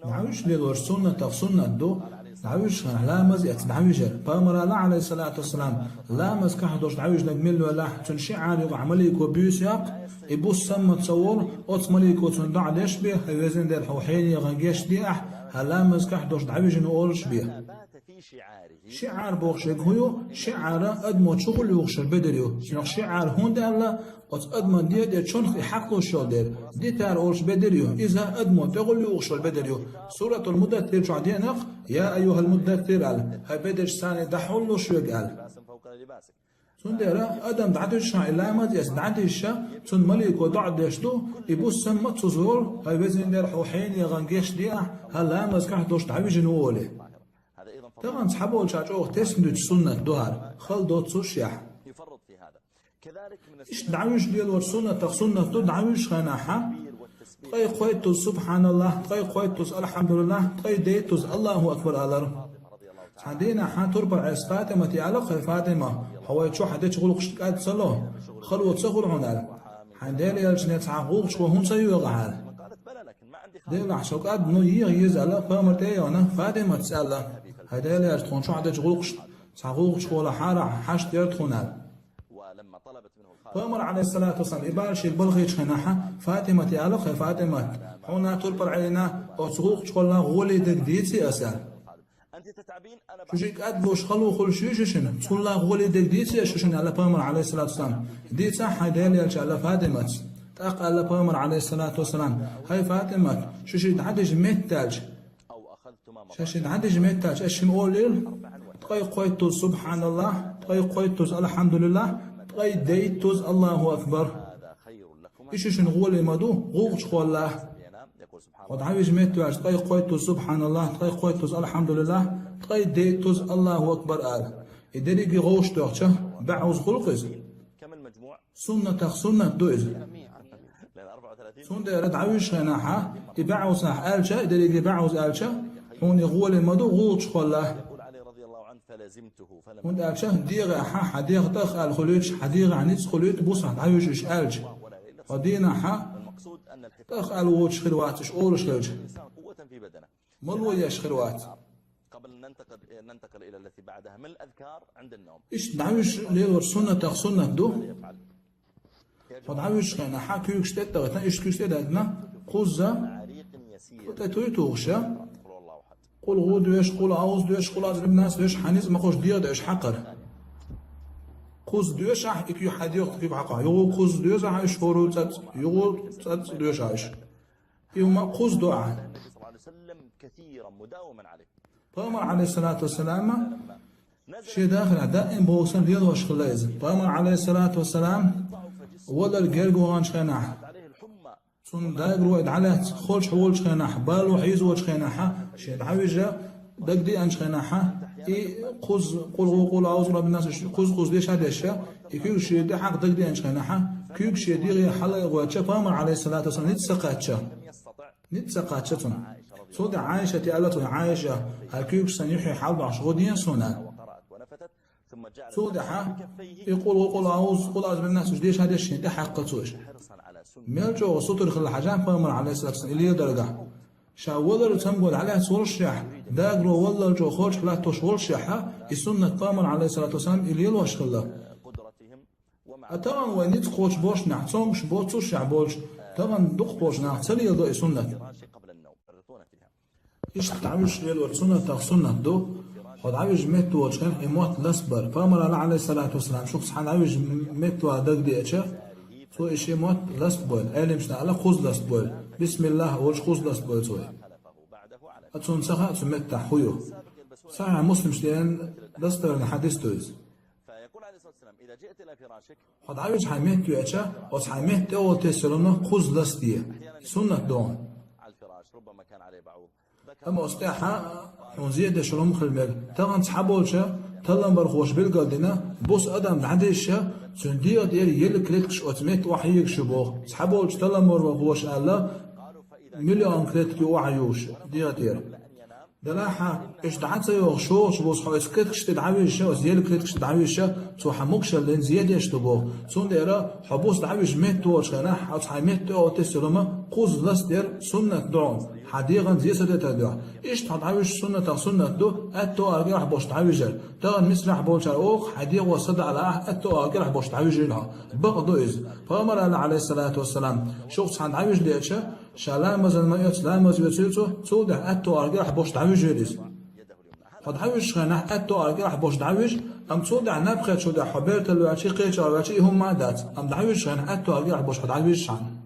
دعوش للور سنة سنة دو دعوش لا مزيت دعوش بامر الله عليه الصلاة والسلام لا مزكح دوش دعوش نجمل ولا تنشي عارض عمليك وبيسياق يبوس سما تصور أوت مليك وتندع ديش بيه هيوزن دير حوحين يغنجيش ديح هلا مزكح دوش دعوش نقولش بيه شعار بوخشك هو شعار أدمو شغل يوخش البدريو شنو شعار هون دالله أت أدمو ديت شون حقه شو دير ديتار أولش بدريو إذا أدمو تقول يوخش البدريو سورة المدثر شو عدينك يا أيها المدثر قال هاي بدر ساني دحول شو قال سون ديرا أدم دعدش إلا ما ديس دعدش سون ملك ودعدشتو يبوس سما تزور هاي بزين دير حوحين يغنجيش ديا هلا مزكح دوش تعويج نولي طبعا صحابه الشاجوخ تسندج سنة دوار خل دوت سوشيح إيش دعوش ديال ورسنة سنة دو دعوش خناحة تقي قويتوز سبحان الله تقي قويتوز الحمد لله تقي ديتوز الله أكبر ألر عندنا حاتور برعس فاطمة تعلق فاطمة هو شو حدش غلق شتقاد صلاه خلوة صغر عنال عندنا يلجنة عقوق شو هم سيوغ عال ديل عشوق قد نو يزعل فمرتي أنا فاطمة تسأل هذا اللي يرتخون شو حدش غلق عقوق شو ولا حارة حش يرتخونال فأمر عليه الصلاة والسلام إبارش البلغيش خناحة فاطمة تعلق فاطمة هنا تربر علينا أصغوق شو لا غولي دقديتي أسأل شو شيء أدبوش خلو خل شو شنو تقول لا غولي دقديتي شنو على بامر عليه الصلاة والسلام دي صح هذا اللي على فاطمة تاق على بامر عليه الصلاة والسلام هاي فاطمة شو شيء تعدج متاج شو شيء تعدج متاج إيش نقول تقي قويتوز سبحان الله تقي قويتوز الحمد لله تقي ديتوز الله أكبر إيش شنو غولي مدو غوش خلا قد عايش متاج تقي قويتوز سبحان الله تقي قويتوز الحمد لله تقي ديتوز الله أكبر قال يدري غوش تحشة بعوز خلقز سنة دوز سنة رد عايش هناها يبعوز آلشة يدري بعوز آلشة هون يغول المدو غوش خلا هون آلشة ديغ حديغ تخ الخلوش حديغ عنيت خلوت بوصة عايش إيش آلش ودينا تخ الوش خلواتش أولش خلوش ملو يش خلوات قبل ننتقل إلى التي بعدها من الأذكار عند النوم إيش دعوش ليل سنة تخ سنة دو فدعوش خنا حكي يكشتت تغتنا إيش كشتت أدنى قوزة فتوي توغشة قول غود ويش قول عاوز دويش قول عاوز الناس دويش حنيز ما خوش ديار دويش حقر قوز دويش أح إكيو حديق تكيب حقا يغو قوز دويش عايش فورو تات يغو تات دويش عايش يوم قوز دعاء كثيرا مداوما عليه بامر عليه الصلاة والسلام شيء داخل دائم بوصل ديال واش خلايز بامر عليه الصلاة والسلام ولا الجرجو غانش خناح سن داغرو ادعلات خولش حولش خناح بالو حيز واش خناح شيء دعوجه دقدي انش خناح اي قوز قول عاوز رب الناس قوز ليش هذا الشيء يكيو شيء ده حق دقدي انش خناح كيوك شيء ديغي حلا واتش بامر عليه الصلاة والسلام نتسقاتش صود عائشة تقالته عائشة هكيوك سنيحي حال عشغوديا سنة صود يقول عاوز بالناس ليش هذا الشيء ده حقتوش ميلجو وسطر خل حاجان فامر عليه الصلاة والسلام اللي درجة شاولر تنقول عليه صور الشح داغرو ولا جو خرج لا تشغل شحة السنة فامر عليه الصلاة والسلام اللي يلوش خلا طبعا وين تقوش بوش نعتصمش بوتش شعبوش طبعا دق بوش نعتسلي يضع السنة إيش تعملش ليل والسنة تغسنة دو خد عايش ميت وشكن إموت لسبر فامر الله عليه الصلاة والسلام شوف صحن عايش ميت ودق دي أشة تو إيش إموت لسبر أهل مش نعلق خوز لسبر بسم الله وش خوز لسبر توي أتون سخا أتون ميت تحويه صحيح مسلم شلين لسبر الحديث تويز إذا جئت إلى فراشك خد عايش حميت يأشة وصحميت تو تسلونه خوز لسديه سنة دون على الفراش ربما كان عليه بعوض أما أستحى ونزيد شلون خلمل تغن صحابولشة تلم برخوش بالقدنا بوس أدم بعديشة سندية ديال يلكلتش أتمت وحيك شبوه صحابولش تلم برخوش ألا مليون كلتك وحيوش ديال دلاحة إيش دعت سيوغ شوش بوس حويس كتكش تدعويش وزيال كتكش تدعويش تو حموكش لين زيادة يشتبوه سون ديرا حبوس دعويش ميتو وشغناح أو تحي ميتو تسلمة قوز لستير سنة دعون حديقا زيسة تدعو إيش تدعويش سنة دو أتو أرجع بوش تعويجل تغن مسرح بوش أوخ حديق وصدع على أتو أرجع بوش تعويجلها بغضو إز فأمر عليه الصلاة والسلام شخص عن عويج ليتشا شلام مزن ما يتسلام وزيتسو تودع أتو أرجع بوش تعويجلز قد حوش خنا أتو أرجع بوش تعويج أم تودع نبخت شو ده حبيت الوعشي قيش الوعشي هم ما دات أم تعويج خنا أتو أرجع بوش تعويج شان